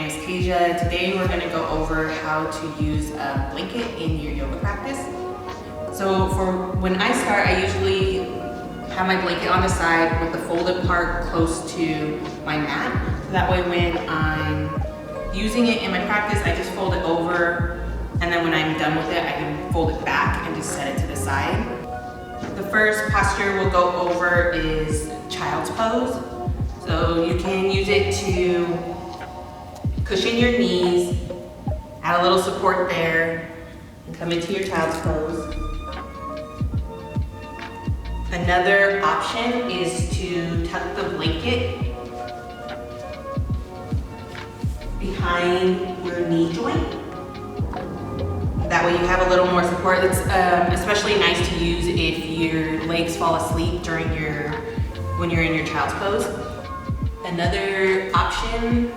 name is Tasia. Today we're going to go over how to use a blanket in your yoga practice. So for when I start, I usually have my blanket on the side with the folded part close to my mat. So that way when I'm using it in my practice, I just fold it over, and then when I'm done with it, I can fold it back and just set it to the side. The first posture we'll go over is child's pose. So you can use it to cushion your knees, add a little support there, and come into your child's pose. Another option is to tuck the blanket behind your knee joint. That way you have a little more support. It's especially nice to use if your legs fall asleep when you're in your child's pose. Another option,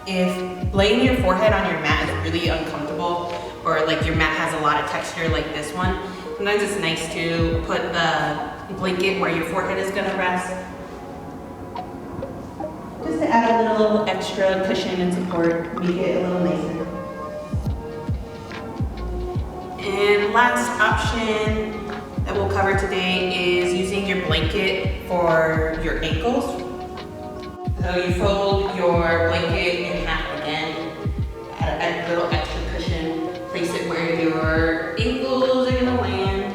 if laying your forehead on your mat is really uncomfortable, or like your mat has a lot of texture like this one, sometimes it's nice to put the blanket where your forehead is gonna rest, just to add a little extra cushion and support, make it a little nicer. And last option that we'll cover today is using your blanket for your ankles. So you fold your blanket in half again, add a little extra cushion, place it where your ankles are gonna land.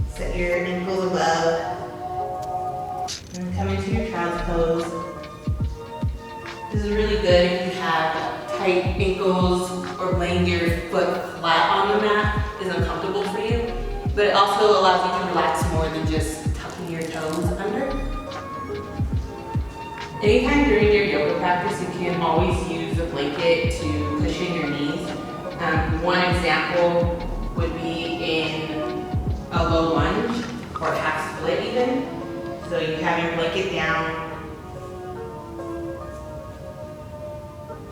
Set your ankles above, and come into your child's pose. This is really good if you have tight ankles or laying your foot flat on the mat is uncomfortable for you, but it also allows you to relax more than just tucking your toes under. Anytime during your yoga practice, you can always use a blanket to cushion your knees. One example would be in a low lunge or half split even. So you have your blanket down.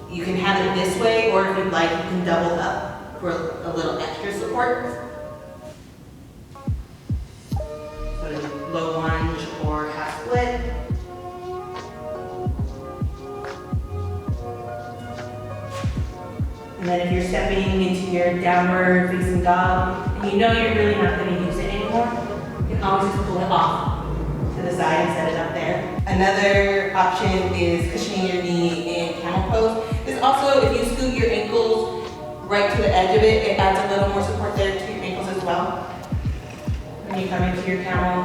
You can have it this way, or if you'd like, you can double up for a little extra support. So low lunge or half split. And then if you're stepping into your downward facing dog, and you know you're really not going to use it anymore, you can always just pull it off to the side and set it up there. Another option is cushioning your knee in camel pose. This also, if you scoot your ankles right to the edge of it, it adds a little more support there to your ankles as well. When you come into your camel.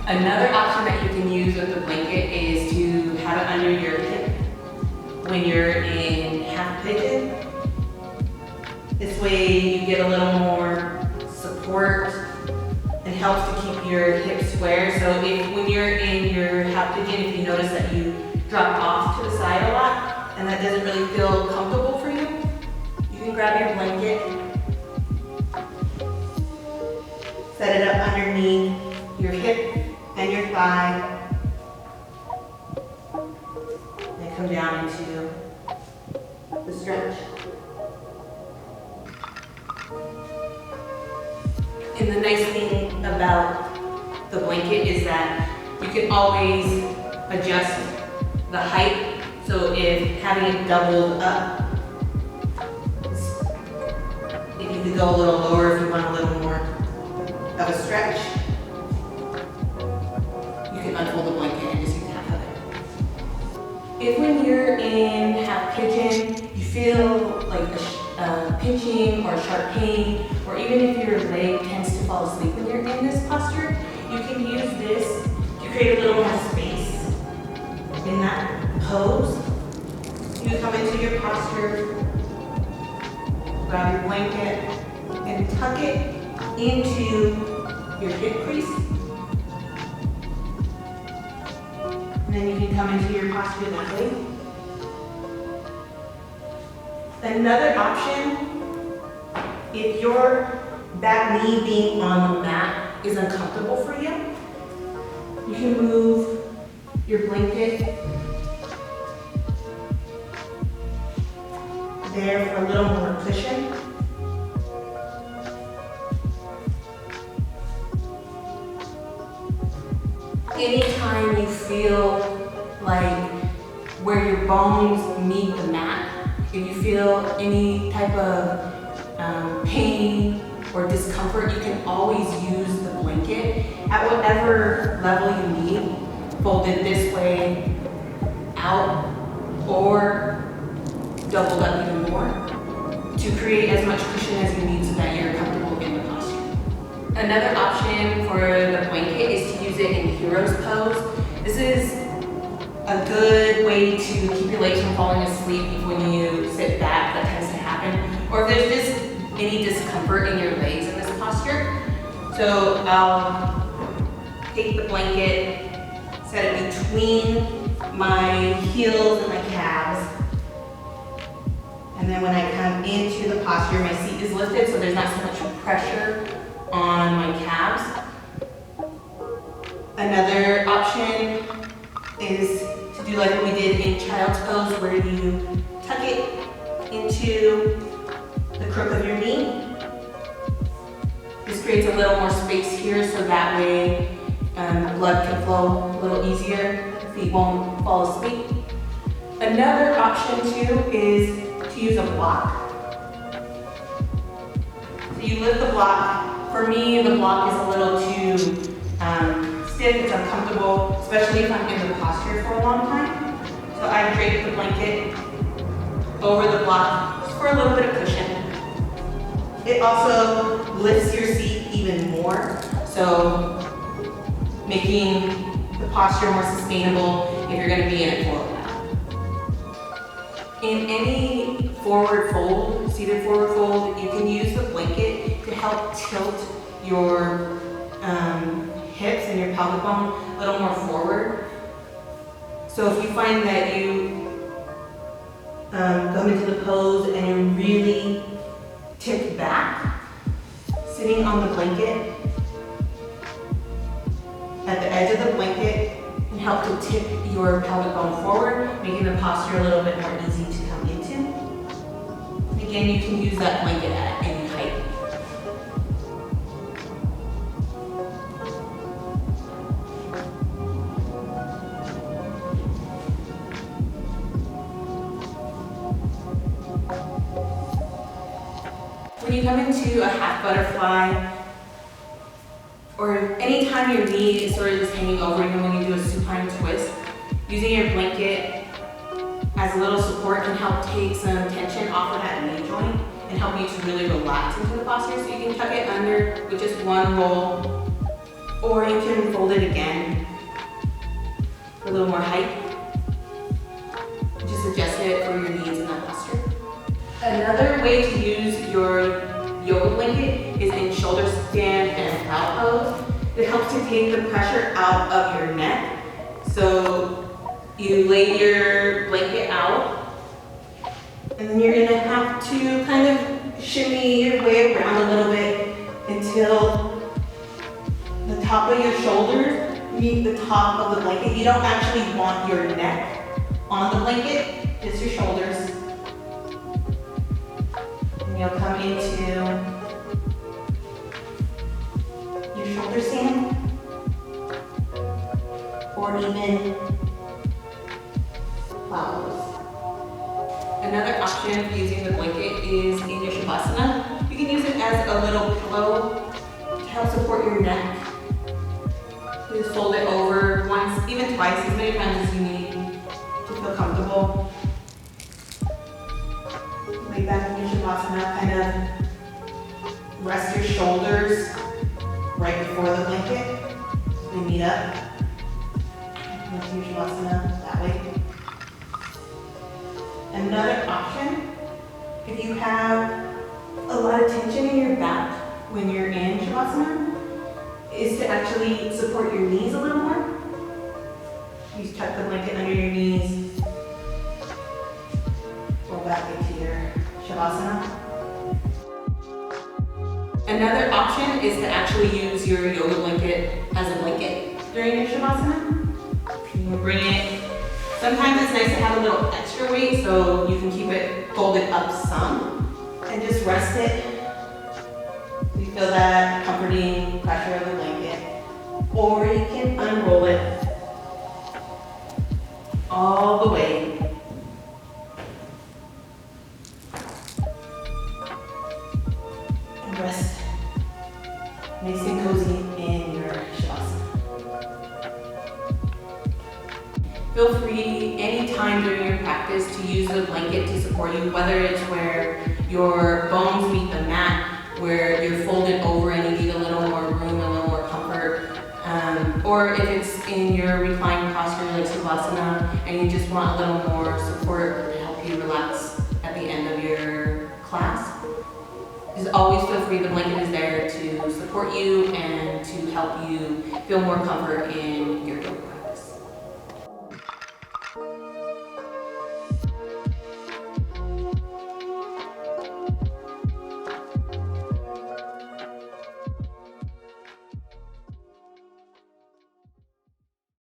Another option that you can use with the blanket is to have it under your hip when you're in half pigeon. This way you get a little more support and helps to keep your hips square. So when you're in your half pigeon, if you notice that you drop off to the side a lot and that doesn't really feel comfortable for you, you can grab your blanket, set it up underneath your hip and your thigh, and come down into the stretch. And the nice thing about the blanket is that you can always adjust the height. So if having it doubled up, if you could go a little lower if you want a little more of a stretch, you can unfold the blanket and just use half of it. If when you're in half pigeon, you feel like a pinching or sharp pain, or even if your leg tends to fall asleep when you're in this posture, you can use this to create a little more space in that pose. You come into your posture, grab your blanket, and tuck it into your hip crease. And then you can come into your posture that way. Another option, if your back knee being on the mat is uncomfortable for you, you can move your blanket there for a little more cushion. anytime you feel like where your bones meet the mat, if you feel any type of pain or discomfort, you can always use the blanket at whatever level you need, folded this way, out, or doubled up even more, to create as much cushion as you need so that you're comfortable in the posture. Another option for the blanket is to use it in hero's pose. This is a good way to keep your legs from falling asleep when you sit back. That tends to happen. Or if there's just any discomfort in your legs in this posture. So I'll take the blanket, set it between my heels and my calves. And then when I come into the posture, my seat is lifted so there's not so much pressure on my calves. Another option is to do like what we did in child's pose, where you tuck it into the crook of your knee. This creates a little more space here so that way blood can flow a little easier, your feet won't fall asleep. Another option too is to use a block. So you lift the block. For me, the block is a little too stiff, it's uncomfortable, especially if I'm in the posture for a long time. So I drape the blanket over the block just for a little bit of cushion. It also lifts your seat even more, so making the posture more sustainable if you're going to be in it for a while. In any forward fold, seated forward fold, you can use the blanket to help tilt your hips and your pelvic bone a little more forward. So if you find that you come into the pose and you're really tipped back, sitting on the blanket, at the edge of the blanket, can help to tip your pelvic bone forward, making the posture a little bit more easy to come into. Again, you can use that blanket at any height. When you come into a half butterfly, or anytime your knee is sort of just hanging over you when you do a supine twist, using your blanket as a little support can help take some tension off of that knee joint and help you to really relax into the posture. So you can tuck it under with just one roll, or you can fold it again for a little more height. Just adjust it for your needs in that posture. Another way to use your yoga blanket is in shoulder stand and cow pose. It helps to take the pressure out of your neck. So you lay your blanket out, and then you're gonna have to kind of shimmy your way around a little bit until the top of your shoulders meet the top of the blanket. You don't actually want your neck on the blanket, just your shoulders. You'll come into your shoulder stand, or even plows. Another option for using the blanket is in your shavasana. You can use it as a little pillow to help support your neck. You just fold it over once, even twice, as many times as you need to feel comfortable. Lay back in your shavasana, kind of rest your shoulders right before the blanket. So they meet up. Into your shavasana that way. Another option, if you have a lot of tension in your back when you're in shavasana, is to actually support your knees a little more. You just tuck the blanket under your knees, go back into your shavasana. Another option is to actually use your yoga blanket as a blanket during your shavasana. You bring it. Sometimes it's nice to have a little extra weight so you can keep it folded up some and just rest it. You feel that comforting pressure of the blanket. Or you can unroll it all the way. And rest nice and cozy in your shavasana. Feel free anytime during your practice to use a blanket to support you, whether it's where your bones meet the mat, where you're folded over and you need a little more room, a little more comfort, or if it's in your reclined posture like Savasana and you just want a little more support to help you relax at the end of your class. Just always feel free, the blanket is there to support you and to help you feel more comfort in your yoga.